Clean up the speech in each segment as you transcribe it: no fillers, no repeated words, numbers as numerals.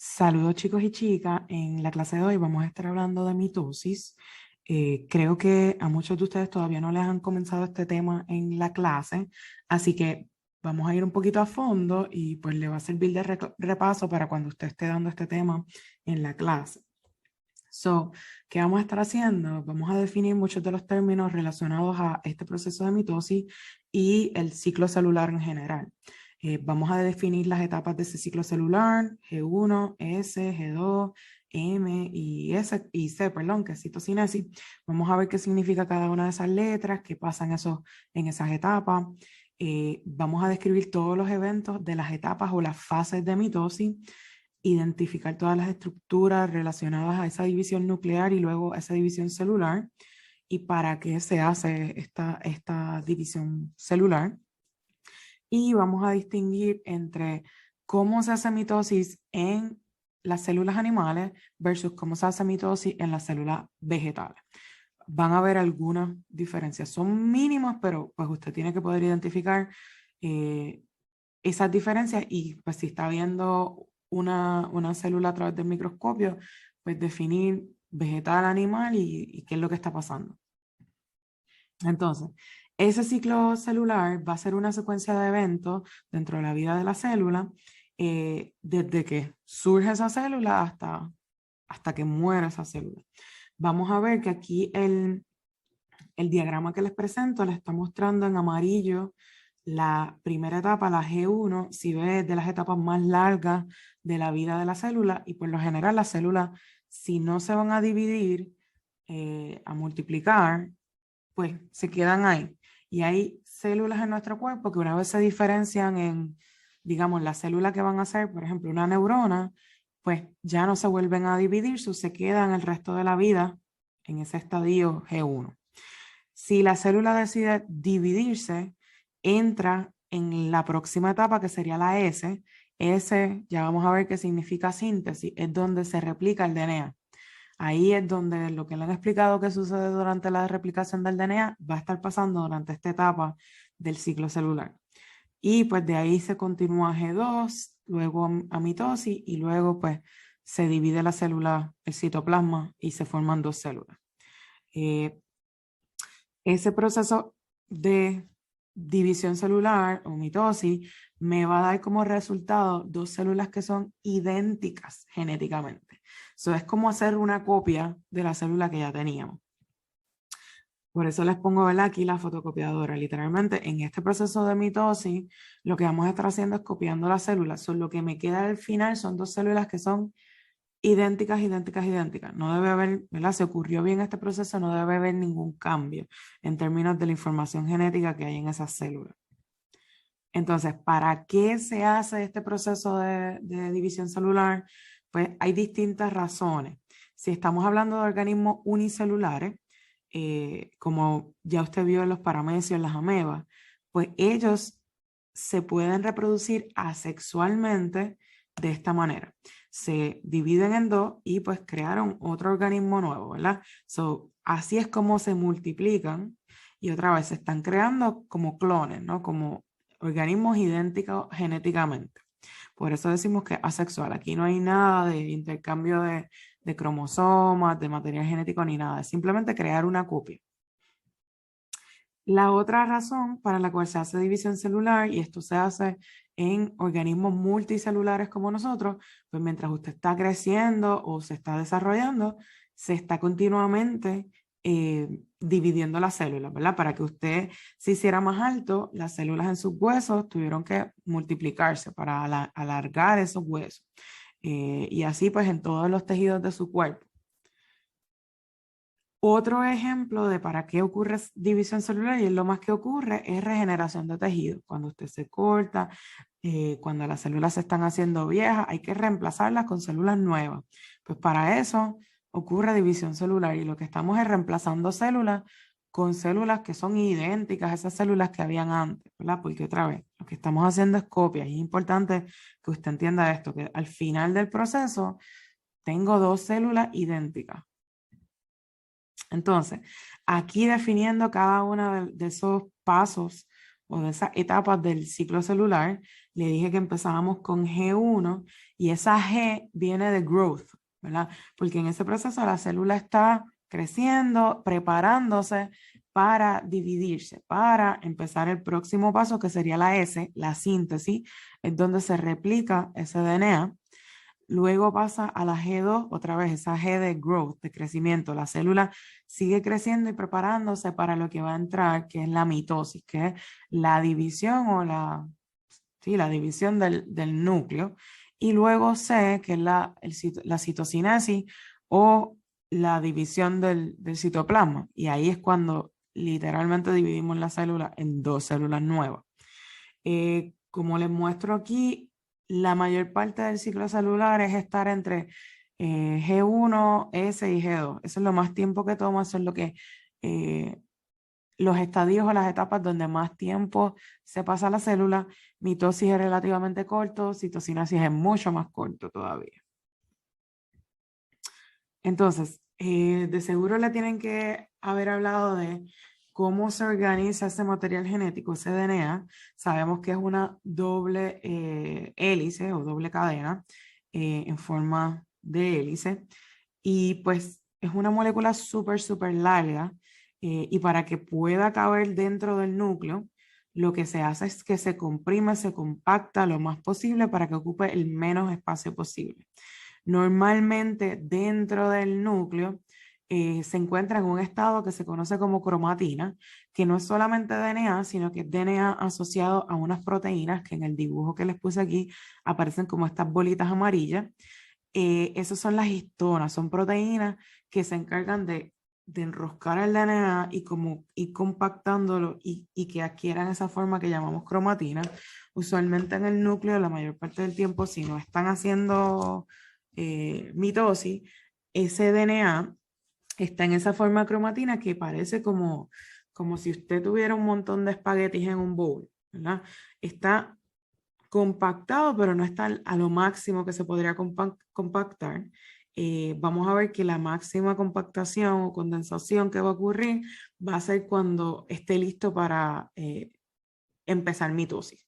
Saludos chicos y chicas, en la clase de hoy vamos a estar hablando de mitosis. Creo que a muchos de ustedes todavía no les han comenzado este tema en la clase, así que vamos a ir un poquito a fondo y pues le va a servir de repaso para cuando usted esté dando este tema en la clase. ¿Qué vamos a estar haciendo? Vamos a definir muchos de los términos relacionados a este proceso de mitosis y el ciclo celular en general. Vamos a definir las etapas de ese ciclo celular, G1, S, G2, M y S y C, perdón, que es citocinesis. Vamos a ver qué significa cada una de esas letras, qué pasa en esas etapas. Vamos a describir todos los eventos de las etapas o las fases de mitosis, identificar todas las estructuras relacionadas a esa división nuclear y luego a esa división celular y para qué se hace esta división celular. Y vamos a distinguir entre cómo se hace mitosis en las células animales versus cómo se hace mitosis en las células vegetales. Van a haber algunas diferencias, son mínimas, pero pues usted tiene que poder identificar esas diferencias y pues si está viendo una célula a través del microscopio, pues definir vegetal, animal y qué es lo que está pasando. Entonces, ese ciclo celular va a ser una secuencia de eventos dentro de la vida de la célula, desde que surge esa célula hasta que muere esa célula. Vamos a ver que aquí el diagrama que les presento les está mostrando en amarillo la primera etapa, la G1, si ves, de las etapas más largas de la vida de la célula, y por lo general las células, si no se van a dividir, a multiplicar, pues se quedan ahí. Y hay células en nuestro cuerpo que una vez se diferencian en, digamos, las células que van a ser, por ejemplo, una neurona, pues ya no se vuelven a dividir, se quedan el resto de la vida en ese estadio G1. Si la célula decide dividirse, entra en la próxima etapa que sería la S. S, ya vamos a ver qué significa síntesis, es donde se replica el DNA. Ahí es donde lo que le han explicado que sucede durante la replicación del DNA va a estar pasando durante esta etapa del ciclo celular. Y pues de ahí se continúa a G2, luego a mitosis y luego pues se divide la célula, el citoplasma y se forman dos células. Ese proceso de división celular o mitosis me va a dar como resultado dos células que son idénticas genéticamente. Eso es como hacer una copia de la célula que ya teníamos. Por eso les pongo, ¿verdad?, aquí la fotocopiadora. Literalmente en este proceso de mitosis lo que vamos a estar haciendo es copiando las células. Lo que me queda al final son dos células que son idénticas, idénticas, idénticas. No debe haber, ¿verdad? Se ocurrió bien este proceso, no debe haber ningún cambio en términos de la información genética que hay en esas células. Entonces, ¿para qué se hace este proceso de división celular? Pues hay distintas razones. Si estamos hablando de organismos unicelulares, como ya usted vio en los paramecios, las amebas, pues ellos se pueden reproducir asexualmente de esta manera. Se dividen en dos y pues crearon otro organismo nuevo, ¿verdad? Así es como se multiplican y otra vez se están creando como clones, ¿no? Como organismos idénticos genéticamente. Por eso decimos que es asexual. Aquí no hay nada de intercambio de cromosomas, de material genético ni nada. Es simplemente crear una copia. La otra razón para la cual se hace división celular, y esto se hace en organismos multicelulares como nosotros, pues mientras usted está creciendo o se está desarrollando, se está continuamente dividiendo las células, ¿verdad? Para que usted se hiciera más alto, las células en sus huesos tuvieron que multiplicarse para alargar esos huesos. Y así pues en todos los tejidos de su cuerpo. Otro ejemplo de para qué ocurre división celular, y es lo más que ocurre, es regeneración de tejido. Cuando usted se corta, cuando las células se están haciendo viejas, hay que reemplazarlas con células nuevas. Pues para eso ocurre división celular y lo que estamos es reemplazando células con células que son idénticas a esas células que habían antes, ¿verdad? Porque otra vez, lo que estamos haciendo es copias y es importante que usted entienda esto, que al final del proceso tengo dos células idénticas. Entonces, aquí definiendo cada uno de esos pasos o de esas etapas del ciclo celular, le dije que empezábamos con G1 y esa G viene de growth, ¿verdad? Porque en ese proceso la célula está creciendo, preparándose para dividirse, para empezar el próximo paso que sería la S, la síntesis, es donde se replica ese DNA. Luego pasa a la G2, otra vez esa G de growth, de crecimiento. La célula sigue creciendo y preparándose para lo que va a entrar, que es la mitosis, que es la división o la división del núcleo. Y luego C, que es la citocinesis o la división del citoplasma. Y ahí es cuando literalmente dividimos la célula en dos células nuevas. Como les muestro aquí, la mayor parte del ciclo celular es estar entre G1, S y G2. Eso es lo más tiempo que toma, eso es lo que los estadios o las etapas donde más tiempo se pasa la célula. Mitosis es relativamente corto, citocinesis es mucho más corto todavía. Entonces, de seguro le tienen que haber hablado de cómo se organiza ese material genético, ese DNA. Sabemos que es una doble hélice o doble cadena en forma de hélice. Y pues es una molécula súper larga y para que pueda caber dentro del núcleo, lo que se hace es que se comprime, se compacta lo más posible para que ocupe el menos espacio posible. Normalmente dentro del núcleo se encuentra en un estado que se conoce como cromatina, que no es solamente DNA, sino que es DNA asociado a unas proteínas que en el dibujo que les puse aquí aparecen como estas bolitas amarillas. Esas son las histonas, son proteínas que se encargan de enroscar el DNA y como ir compactándolo y que adquieran esa forma que llamamos cromatina. Usualmente en el núcleo, la mayor parte del tiempo, si no están haciendo mitosis, ese DNA está en esa forma cromatina que parece como si usted tuviera un montón de espaguetis en un bowl, ¿verdad? Está compactado, pero no está a lo máximo que se podría compactar. Vamos a ver que la máxima compactación o condensación que va a ocurrir va a ser cuando esté listo para empezar mitosis.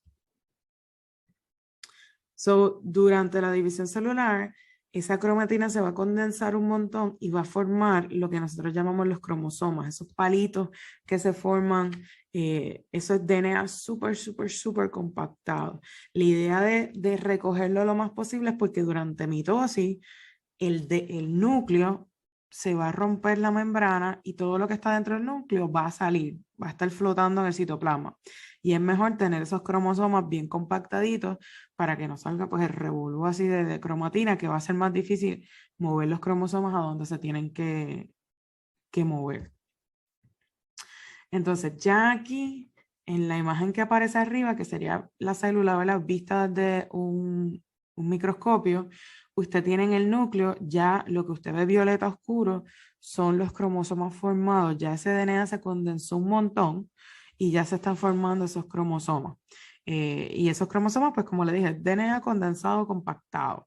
Durante la división celular, esa cromatina se va a condensar un montón y va a formar lo que nosotros llamamos los cromosomas, esos palitos que se forman, eso es DNA súper compactado. La idea de recogerlo lo más posible es porque durante mitosis, el núcleo se va a romper la membrana y todo lo que está dentro del núcleo va a salir, va a estar flotando en el citoplasma. Y es mejor tener esos cromosomas bien compactaditos para que no salga pues el revolú así de cromatina, que va a ser más difícil mover los cromosomas a donde se tienen que mover. Entonces ya aquí en la imagen que aparece arriba, que sería la célula, ¿verdad?, vista desde un microscopio, usted tiene en el núcleo ya lo que usted ve violeta oscuro son los cromosomas formados, ya ese DNA se condensó un montón y ya se están formando esos cromosomas. Y esos cromosomas, pues como le dije, DNA condensado, compactado.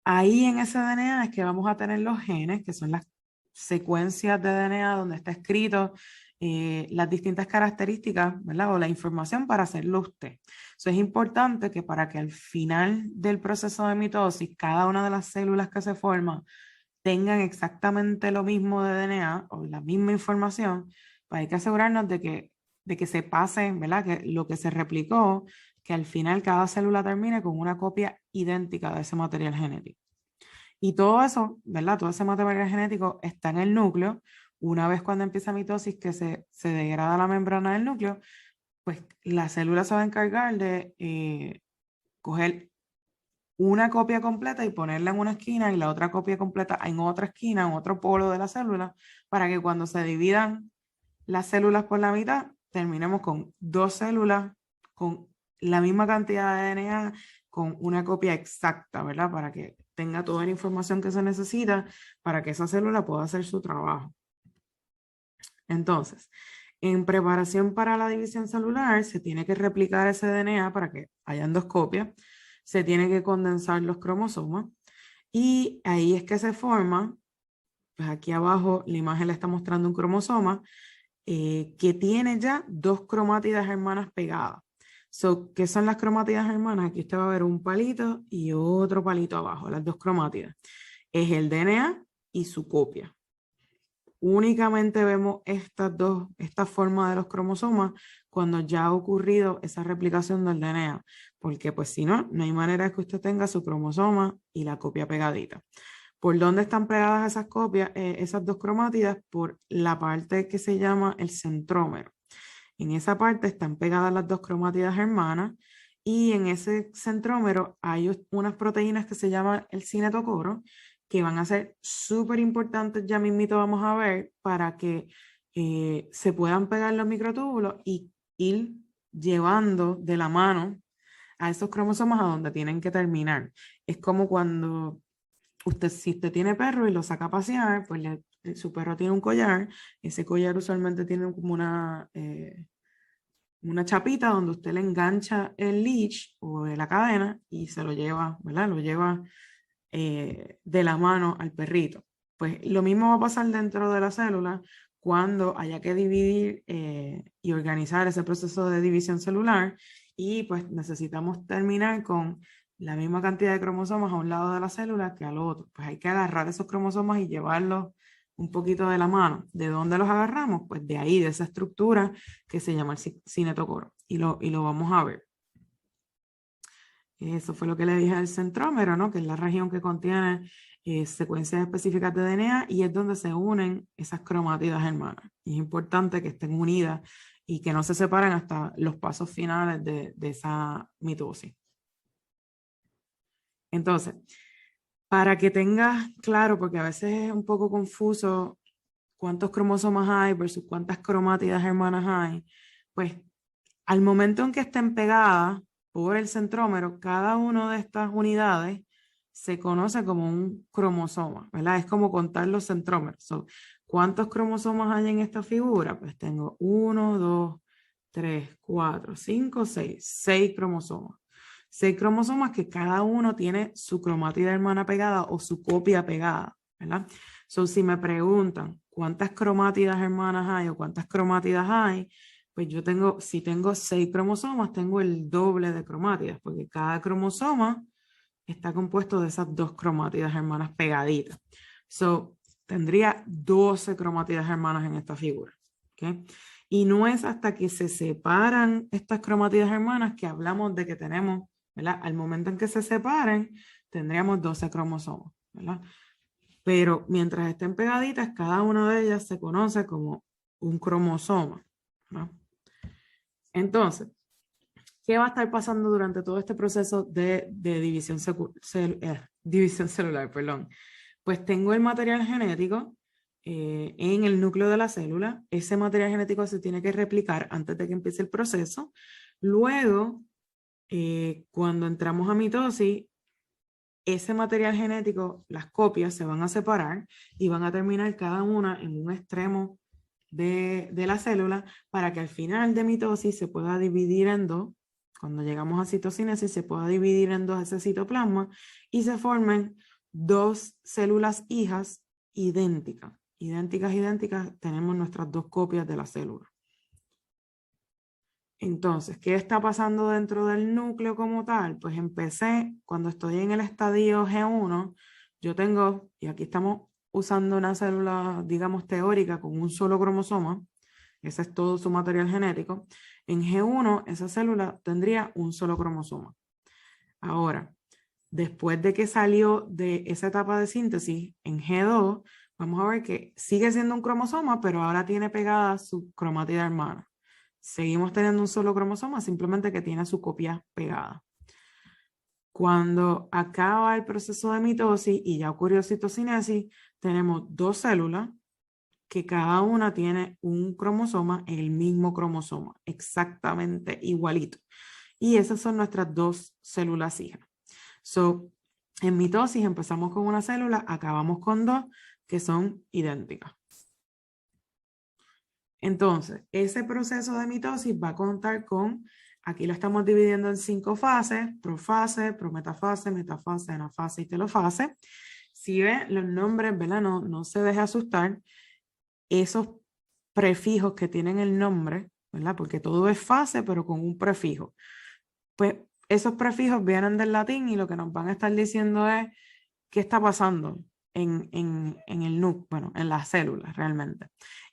Ahí en ese DNA es que vamos a tener los genes, que son las secuencias de DNA donde está escrito las distintas características, ¿verdad? O la información para hacerlo usted. Eso es importante que para que al final del proceso de mitosis, cada una de las células que se forman tengan exactamente lo mismo de DNA o la misma información, pues hay que asegurarnos de que se pase, ¿verdad? Que lo que se replicó, que al final cada célula termine con una copia idéntica de ese material genético. Y todo eso, ¿verdad? Todo ese material genético está en el núcleo. Una vez cuando empieza mitosis que se degrada la membrana del núcleo, pues la célula se va a encargar de coger una copia completa y ponerla en una esquina y la otra copia completa en otra esquina, en otro polo de la célula, para que cuando se dividan las células por la mitad, terminemos con dos células con la misma cantidad de DNA, con una copia exacta, ¿verdad? Para que tenga toda la información que se necesita para que esa célula pueda hacer su trabajo. Entonces, en preparación para la división celular, se tiene que replicar ese DNA para que hayan dos copias, se tiene que condensar los cromosomas y ahí es que se forma, pues aquí abajo la imagen le está mostrando un cromosoma, que tiene ya dos cromátidas hermanas pegadas. ¿Qué son las cromátidas hermanas? Aquí usted va a ver un palito y otro palito abajo, las dos cromátidas. Es el DNA y su copia. Únicamente vemos esta forma de los cromosomas cuando ya ha ocurrido esa replicación del DNA, porque pues si no, no hay manera de que usted tenga su cromosoma y la copia pegadita. ¿Por dónde están pegadas esas copias, esas dos cromátidas? Por la parte que se llama el centrómero. En esa parte están pegadas las dos cromátidas hermanas y en ese centrómero hay unas proteínas que se llaman el cinetocoro, que van a ser súper importantes, ya mismito vamos a ver, para que se puedan pegar los microtúbulos y ir llevando de la mano a esos cromosomas a donde tienen que terminar. Es como cuando si usted tiene perro y lo saca a pasear, pues su perro tiene un collar, ese collar usualmente tiene como una chapita donde usted le engancha el leash o la cadena y se lo lleva, ¿verdad? Lo lleva de la mano al perrito. Pues lo mismo va a pasar dentro de la célula cuando haya que dividir y organizar ese proceso de división celular y pues necesitamos terminar con la misma cantidad de cromosomas a un lado de la célula que al otro. Pues hay que agarrar esos cromosomas y llevarlos un poquito de la mano. ¿De dónde los agarramos? Pues de ahí, de esa estructura que se llama el cinetocoro. Y lo vamos a ver. Eso fue lo que le dije al centrómero, ¿no? Que es la región que contiene secuencias específicas de DNA y es donde se unen esas cromátidas hermanas. Y es importante que estén unidas y que no se separen hasta los pasos finales de esa mitosis. Entonces, para que tengas claro, porque a veces es un poco confuso cuántos cromosomas hay versus cuántas cromátidas hermanas hay, pues al momento en que estén pegadas por el centrómero, cada una de estas unidades se conoce como un cromosoma, ¿verdad? Es como contar los centrómeros. ¿Cuántos cromosomas hay en esta figura? Pues tengo 1, 2, 3, 4, 5, 6, 6 cromosomas. 6 cromosomas que cada uno tiene su cromátida hermana pegada o su copia pegada, ¿verdad? Si me preguntan cuántas cromátidas hermanas hay o cuántas cromátidas hay, pues yo tengo, si tengo 6 cromosomas, tengo el doble de cromátidas, porque cada cromosoma está compuesto de esas dos cromátidas hermanas pegaditas. Tendría 12 cromátidas hermanas en esta figura. ¿Okay? Y no es hasta que se separan estas cromátidas hermanas que hablamos de que tenemos, ¿verdad? Al momento en que se separen, tendríamos 12 cromosomas, ¿verdad? Pero mientras estén pegaditas, cada una de ellas se conoce como un cromosoma, ¿no? Entonces, ¿qué va a estar pasando durante todo este proceso de división, división celular? Perdón. Pues tengo el material genético en el núcleo de la célula. Ese material genético se tiene que replicar antes de que empiece el proceso. Luego, cuando entramos a mitosis, ese material genético, las copias se van a separar y van a terminar cada una en un extremo de la célula para que al final de mitosis se pueda dividir en dos. Cuando llegamos a citocinesis se pueda dividir en dos ese citoplasma y se formen dos células hijas idénticas. Idénticas, tenemos nuestras dos copias de la célula. Entonces, ¿qué está pasando dentro del núcleo como tal? Pues empecé, cuando estoy en el estadio G1, yo tengo, y aquí estamos usando una célula, digamos, teórica con un solo cromosoma, ese es todo su material genético. En G1, esa célula tendría un solo cromosoma. Ahora, después de que salió de esa etapa de síntesis, en G2, vamos a ver que sigue siendo un cromosoma, pero ahora tiene pegada su cromática hermana. Seguimos teniendo un solo cromosoma, simplemente que tiene su copia pegada. Cuando acaba el proceso de mitosis y ya ocurrió citocinesis, tenemos dos células que cada una tiene un cromosoma, el mismo cromosoma, exactamente igualito. Y esas son nuestras dos células hijas. En mitosis empezamos con una célula, acabamos con dos que son idénticas. Entonces, ese proceso de mitosis va a contar con, aquí lo estamos dividiendo en 5 fases: profase, prometafase, metafase, anafase y telofase. Si ven los nombres, ¿verdad? No se deje asustar. Esos prefijos que tienen el nombre, ¿verdad? Porque todo es fase, pero con un prefijo. Pues esos prefijos vienen del latín y lo que nos van a estar diciendo es qué está pasando en el núcleo, bueno, en las células realmente.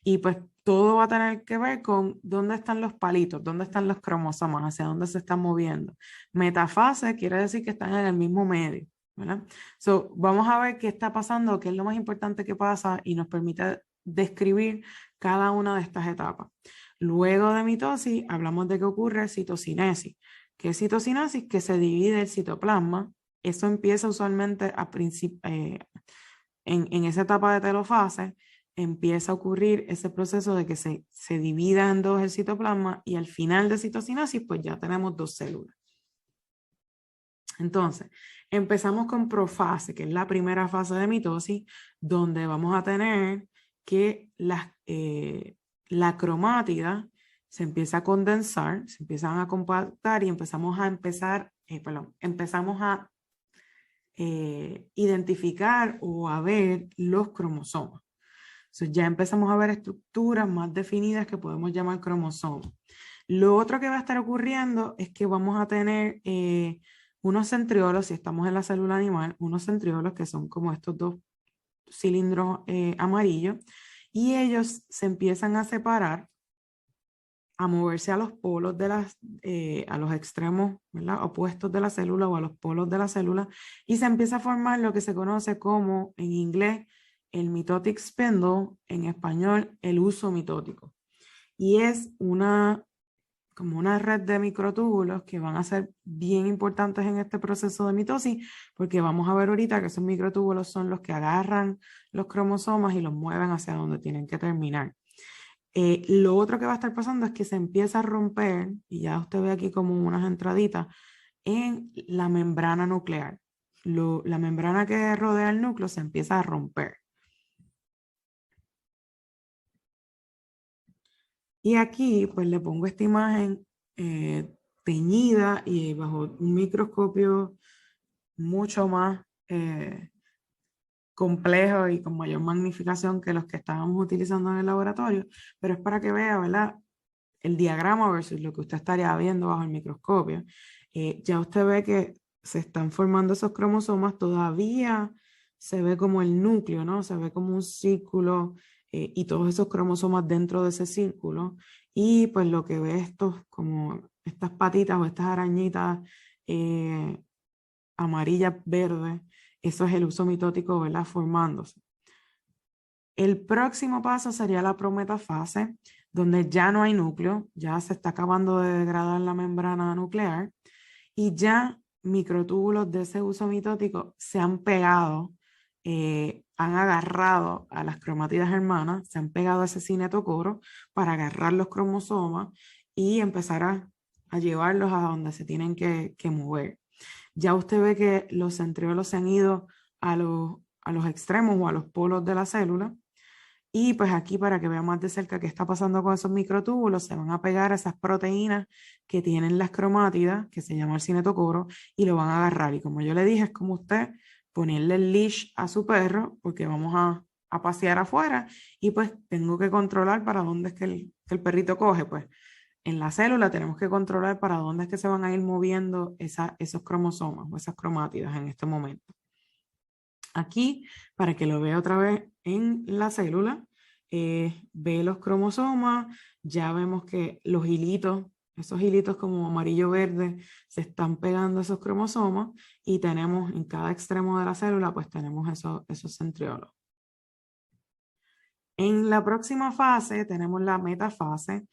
Y pues todo va a tener que ver con dónde están los palitos, dónde están los cromosomas, hacia dónde se están moviendo. Metafase quiere decir que están en el mismo medio, ¿verdad? So, vamos a ver qué está pasando, qué es lo más importante que pasa y nos permite describir cada una de estas etapas. Luego de mitosis, hablamos de que ocurre citocinesis. ¿Qué es citocinesis? Que se divide el citoplasma. Eso empieza usualmente en esa etapa de telofase, empieza a ocurrir ese proceso de que se divida en dos el citoplasma y al final de citocinesis pues ya tenemos dos células. Entonces, empezamos con profase, que es la primera fase de mitosis, donde vamos a tener que la cromátida se empieza a condensar, se empiezan a compactar y empezamos a identificar o a ver los cromosomas. Entonces ya empezamos a ver estructuras más definidas que podemos llamar cromosomas. Lo otro que va a estar ocurriendo es que vamos a tener unos centriolos, si estamos en la célula animal, unos centriolos que son como estos dos cilindros amarillos, y ellos se empiezan a separar, a moverse a los polos a los extremos, ¿verdad?, opuestos de la célula o a los polos de la célula, y se empieza a formar lo que se conoce como, en inglés, el mitotic spindle, en español, el huso mitótico. Y es como una red de microtúbulos que van a ser bien importantes en este proceso de mitosis, porque vamos a ver ahorita que esos microtúbulos son los que agarran los cromosomas y los mueven hacia donde tienen que terminar. Lo otro que va a estar pasando es que se empieza a romper, y ya usted ve aquí como unas entraditas, en la membrana nuclear. La membrana que rodea el núcleo se empieza a romper. Y aquí pues le pongo esta imagen teñida y bajo un microscopio mucho más complejo y con mayor magnificación que los que estábamos utilizando en el laboratorio, pero es para que vea, ¿verdad?, el diagrama versus lo que usted estaría viendo bajo el microscopio. Ya usted ve que se están formando esos cromosomas, todavía se ve como el núcleo, ¿no? Se ve como un círculo y todos esos cromosomas dentro de ese círculo. Y pues lo que ve como estas patitas o estas arañitas amarillas, verdes, eso es el huso mitótico, ¿verdad?, formándose. El próximo paso sería la prometafase, donde ya no hay núcleo, ya se está acabando de degradar la membrana nuclear y ya microtúbulos de ese huso mitótico se han pegado, han agarrado a las cromátidas hermanas, se han pegado a ese cinetocoro para agarrar los cromosomas y empezar a llevarlos a donde se tienen que mover. Ya usted ve que los centriolos se han ido a los extremos o a los polos de la célula. Y pues aquí, para que vean más de cerca qué está pasando con esos microtúbulos, se van a pegar a esas proteínas que tienen las cromátidas, que se llama el cinetocoro, y lo van a agarrar. Y como yo le dije, es como usted ponerle el leash a su perro, porque vamos a pasear afuera, y pues tengo que controlar para dónde es que el perrito coge. Pues en la célula tenemos que controlar para dónde es que se van a ir moviendo esos cromosomas o esas cromátidas en este momento. Aquí, para que lo vea otra vez en la célula, ve los cromosomas, ya vemos que los hilitos, esos hilitos como amarillo-verde, se están pegando a esos cromosomas y tenemos en cada extremo de la célula, pues tenemos esos centriolos. En la próxima fase tenemos la metafase.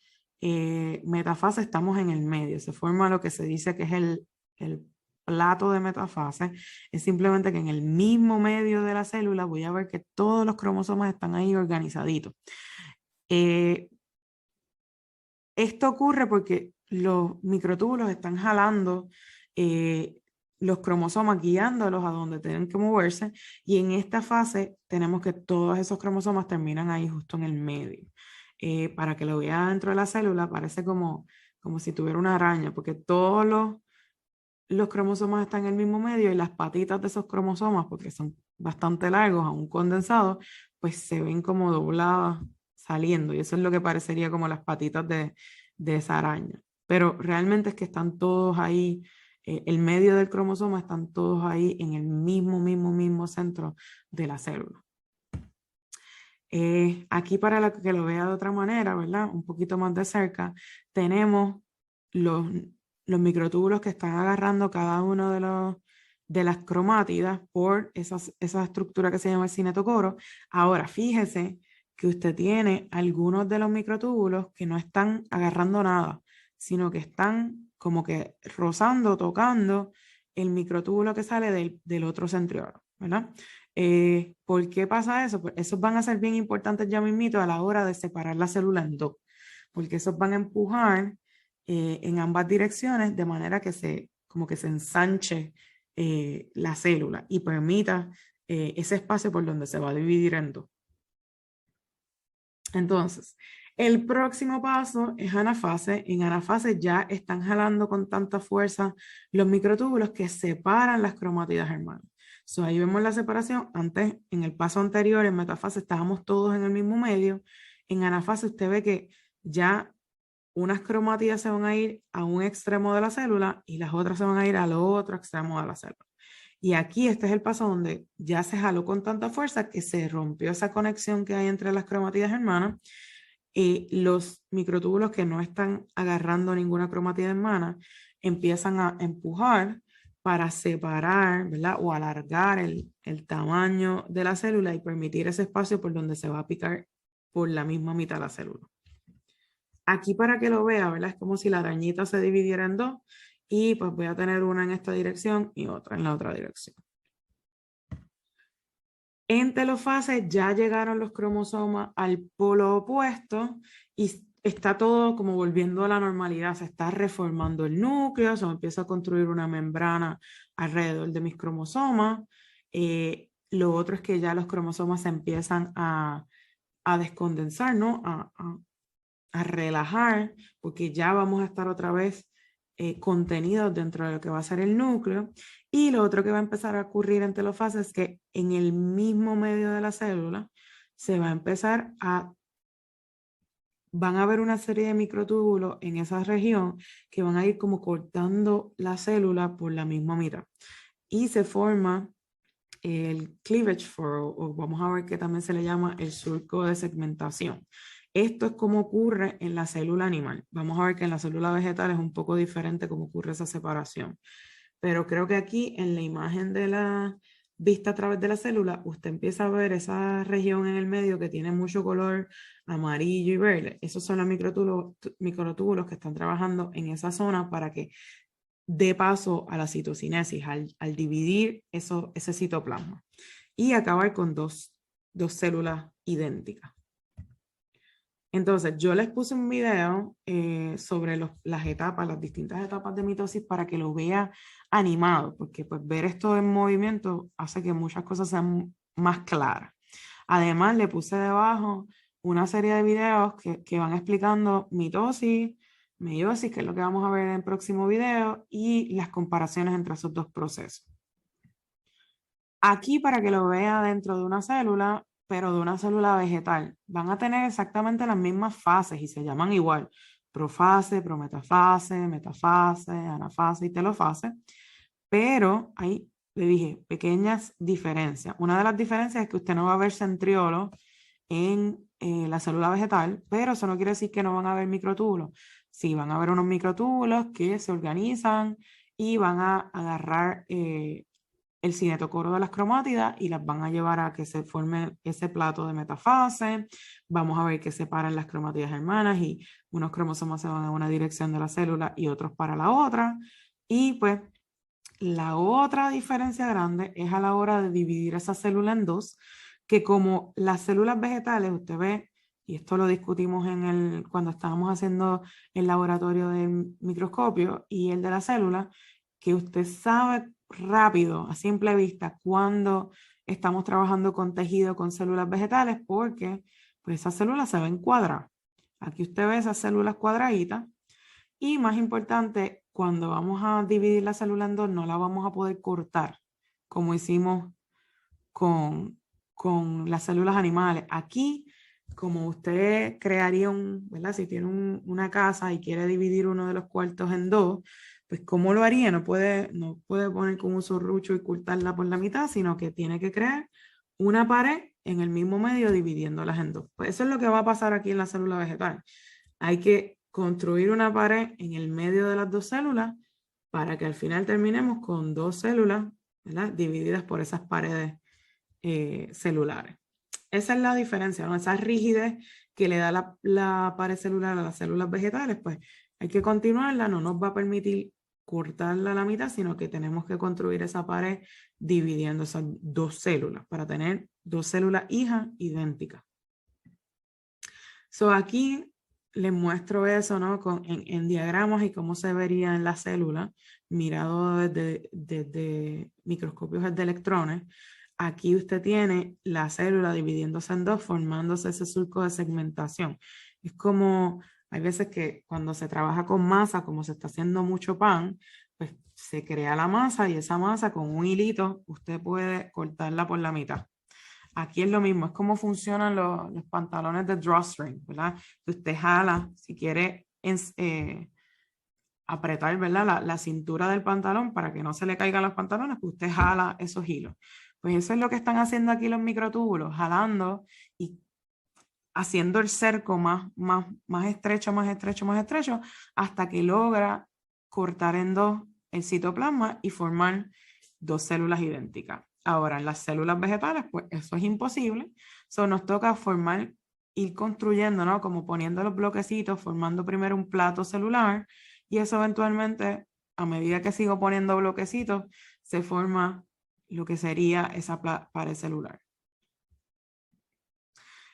Metafase estamos en el medio, se forma lo que se dice que es el plato de metafase. Es simplemente que en el mismo medio de la célula voy a ver que todos los cromosomas están ahí organizaditos. Esto ocurre porque los microtúbulos están jalando los cromosomas, guiándolos a donde tienen que moverse, y en esta fase tenemos que todos esos cromosomas terminan ahí justo en el medio. Para que lo vea dentro de la célula, parece como si tuviera una araña, porque todos los cromosomas están en el mismo medio y las patitas de esos cromosomas, porque son bastante largos, aún condensados, pues se ven como dobladas, saliendo, y eso es lo que parecería como las patitas de esa araña. Pero realmente es que están todos ahí, el medio del cromosoma están todos ahí en el mismo centro de la célula. Aquí para que lo vea de otra manera, ¿verdad? Un poquito más de cerca, tenemos los microtúbulos que están agarrando cada uno de las cromátidas por esa estructura que se llama el cinetocoro. Ahora, fíjese que usted tiene algunos de los microtúbulos que no están agarrando nada, sino que están como que rozando, tocando el microtúbulo que sale del otro centriolo, ¿verdad? ¿Por qué pasa eso? Pues esos van a ser bien importantes ya mismito a la hora de separar la célula en dos, porque esos van a empujar en ambas direcciones de manera que como que se ensanche la célula y permita ese espacio por donde se va a dividir en dos. Entonces, el próximo paso es anafase. En anafase ya están jalando con tanta fuerza los microtúbulos que separan las cromátidas hermanas. So, ahí vemos la separación. Antes, en el paso anterior, en metafase, estábamos todos en el mismo medio. En anafase usted ve que ya unas cromátidas se van a ir a un extremo de la célula y las otras se van a ir al otro extremo de la célula. Y aquí este es el paso donde ya se jaló con tanta fuerza que se rompió esa conexión que hay entre las cromátidas hermanas y los microtúbulos que no están agarrando ninguna cromatida hermana empiezan a empujar para separar, ¿verdad? O alargar el tamaño de la célula y permitir ese espacio por donde se va a picar por la misma mitad de la célula. Aquí para que lo vea, ¿verdad? Es como si la arañita se dividiera en dos y pues voy a tener una en esta dirección y otra en la otra dirección. En telofase ya llegaron los cromosomas al polo opuesto y está todo como volviendo a la normalidad. Se está reformando el núcleo, se empieza a construir una membrana alrededor de mis cromosomas. Lo otro es que ya los cromosomas se empiezan a descondensar, ¿no? A relajar, porque ya vamos a estar otra vez contenidos dentro de lo que va a ser el núcleo. Y lo otro que va a empezar a ocurrir en telofase es que en el mismo medio de la célula se va a empezar van a haber una serie de microtúbulos en esa región que van a ir como cortando la célula por la misma mitad. Y se forma el cleavage furrow, o vamos a ver que también se le llama el surco de segmentación. Esto es como ocurre en la célula animal. Vamos a ver que en la célula vegetal es un poco diferente cómo ocurre esa separación. Pero creo que aquí en la imagen de la vista a través de la célula, usted empieza a ver esa región en el medio que tiene mucho color amarillo y verde. Esos son los microtúbulos que están trabajando en esa zona para que dé paso a la citocinesis, al dividir ese citoplasma y acabar con dos células idénticas. Entonces, yo les puse un video sobre las etapas, las distintas etapas de mitosis para que lo vea animado, porque pues ver esto en movimiento hace que muchas cosas sean más claras. Además, le puse debajo una serie de videos que van explicando mitosis, meiosis, que es lo que vamos a ver en el próximo video, y las comparaciones entre esos dos procesos. Aquí, para que lo vea dentro de una célula, pero de una célula vegetal, van a tener exactamente las mismas fases y se llaman igual: profase, prometafase, metafase, anafase y telofase, pero hay, le dije, pequeñas diferencias. Una de las diferencias es que usted no va a ver centriolos en la célula vegetal, pero eso no quiere decir que no van a haber microtúbulos. Sí, van a haber unos microtúbulos que se organizan y van a agarrar el cinetocoro de las cromátidas y las van a llevar a que se forme ese plato de metafase. Vamos a ver que separan las cromátidas hermanas y unos cromosomas se van a una dirección de la célula y otros para la otra. Y pues la otra diferencia grande es a la hora de dividir esa célula en dos, que como las células vegetales, usted ve, y esto lo discutimos cuando estábamos haciendo el laboratorio del microscopio y el de la célula, que usted sabe rápido, a simple vista, cuando estamos trabajando con tejido, con células vegetales, porque pues esas células se ven cuadradas. Aquí usted ve esas células cuadraditas. Y más importante, cuando vamos a dividir la célula en dos, no la vamos a poder cortar, como hicimos con las células animales. Aquí como usted crearía ¿verdad? Si tiene una casa y quiere dividir uno de los cuartos en dos, pues ¿cómo lo haría? No puede poner con un serrucho y cortarla por la mitad, sino que tiene que crear una pared en el mismo medio dividiéndolas en dos. Pues eso es lo que va a pasar aquí en la célula vegetal. Hay que construir una pared en el medio de las dos células para que al final terminemos con dos células, ¿verdad? Divididas por esas paredes celulares. Esa es la diferencia, ¿no? Esa rigidez que le da la pared celular a las células vegetales, pues hay que continuarla, no nos va a permitir cortarla a la mitad, sino que tenemos que construir esa pared dividiendo esas dos células para tener dos células hijas idénticas. So aquí les muestro eso, ¿no? En diagramas y cómo se vería en la célula mirado desde microscopios de electrones. Aquí usted tiene la célula dividiéndose en dos, formándose ese surco de segmentación. Es como, hay veces que cuando se trabaja con masa, como se está haciendo mucho pan, pues se crea la masa y esa masa con un hilito usted puede cortarla por la mitad. Aquí es lo mismo, es como funcionan los pantalones de drawstring, ¿verdad? Que usted jala, si quiere apretar, ¿verdad? La cintura del pantalón para que no se le caigan los pantalones, pues usted jala esos hilos. Pues eso es lo que están haciendo aquí los microtúbulos, jalando y haciendo el cerco más estrecho, más estrecho, más estrecho, hasta que logra cortar en dos el citoplasma y formar dos células idénticas. Ahora, en las células vegetales, pues eso es imposible. So, nos toca formar, ir construyendo, ¿no? Como poniendo los bloquecitos, formando primero un plato celular y eso eventualmente, a medida que sigo poniendo bloquecitos, se forma lo que sería esa pared celular.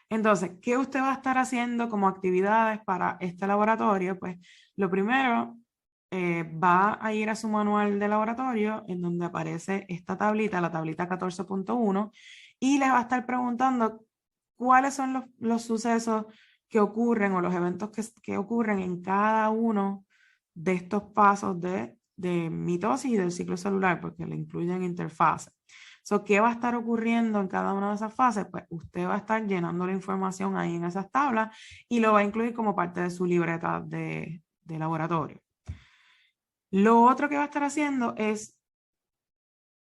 Entonces, ¿qué usted va a estar haciendo como actividades para este laboratorio? Pues lo primero, va a ir a su manual de laboratorio en donde aparece esta tablita, la tablita 14.1, y les va a estar preguntando cuáles son los sucesos que ocurren o los eventos que ocurren en cada uno de estos pasos de mitosis y del ciclo celular, porque le incluyen interfaces. So, ¿qué va a estar ocurriendo en cada una de esas fases? Pues usted va a estar llenando la información ahí en esas tablas y lo va a incluir como parte de su libreta de laboratorio. Lo otro que va a estar haciendo es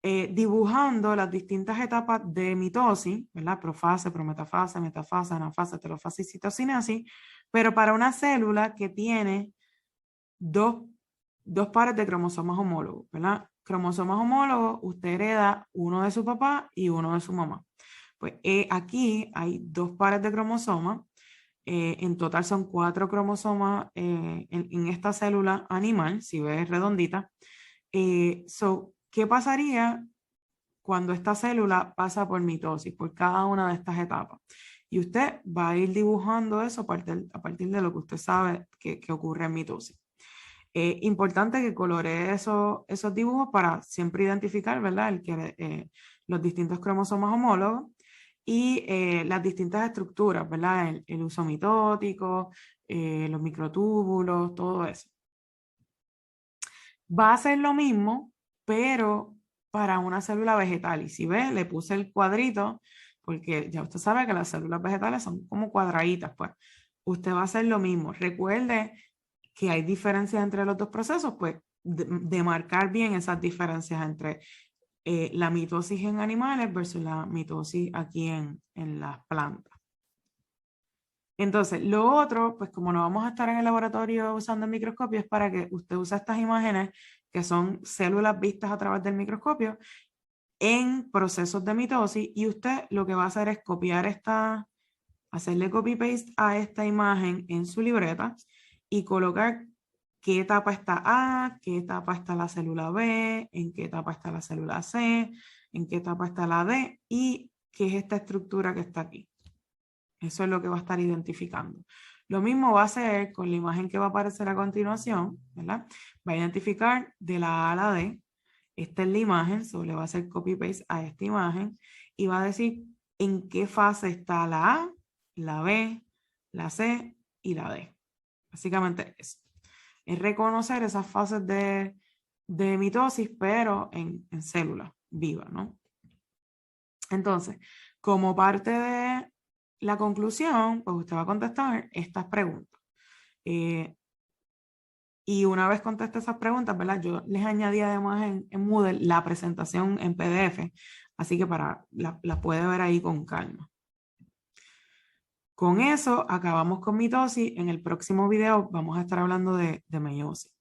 dibujando las distintas etapas de mitosis, ¿verdad? Profase, prometafase, metafase, anafase, telofase y citocinesis, pero para una célula que tiene dos pares de cromosomas homólogos, ¿verdad? Cromosomas homólogos, usted hereda uno de su papá y uno de su mamá. Pues aquí hay dos pares de cromosomas, en total son 4 cromosomas en esta célula animal, si ves redondita. ¿Qué pasaría cuando esta célula pasa por mitosis, por cada una de estas etapas? Y usted va a ir dibujando eso a partir de lo que usted sabe que ocurre en mitosis. Importante que coloree esos dibujos para siempre identificar, ¿verdad? Los distintos cromosomas homólogos y las distintas estructuras, ¿verdad? El uso mitótico, los microtúbulos, todo eso. Va a ser lo mismo, pero para una célula vegetal. Y si ve, le puse el cuadrito, porque ya usted sabe que las células vegetales son como cuadraditas, pues. Usted va a hacer lo mismo. Recuerde que hay diferencias entre los dos procesos, pues de marcar bien esas diferencias entre la mitosis en animales versus la mitosis aquí en las plantas. Entonces, lo otro, pues como no vamos a estar en el laboratorio usando el microscopio, es para que usted use estas imágenes que son células vistas a través del microscopio en procesos de mitosis y usted lo que va a hacer es copiar hacerle copy-paste a esta imagen en su libreta y colocar qué etapa está A, qué etapa está la célula B, en qué etapa está la célula C, en qué etapa está la D y qué es esta estructura que está aquí. Eso es lo que va a estar identificando. Lo mismo va a hacer con la imagen que va a aparecer a continuación, ¿verdad? Va a identificar de la A a la D. Esta es la imagen, solo le va a hacer copy-paste a esta imagen y va a decir en qué fase está la A, la B, la C y la D. Básicamente eso. Es reconocer esas fases de mitosis, pero en células vivas, ¿no? Entonces, como parte la conclusión, pues usted va a contestar estas preguntas. Y una vez conteste esas preguntas, ¿verdad? Yo les añadí además en Moodle la presentación en PDF, así que la puede ver ahí con calma. Con eso acabamos con mitosis. En el próximo video vamos a estar hablando de meiosis.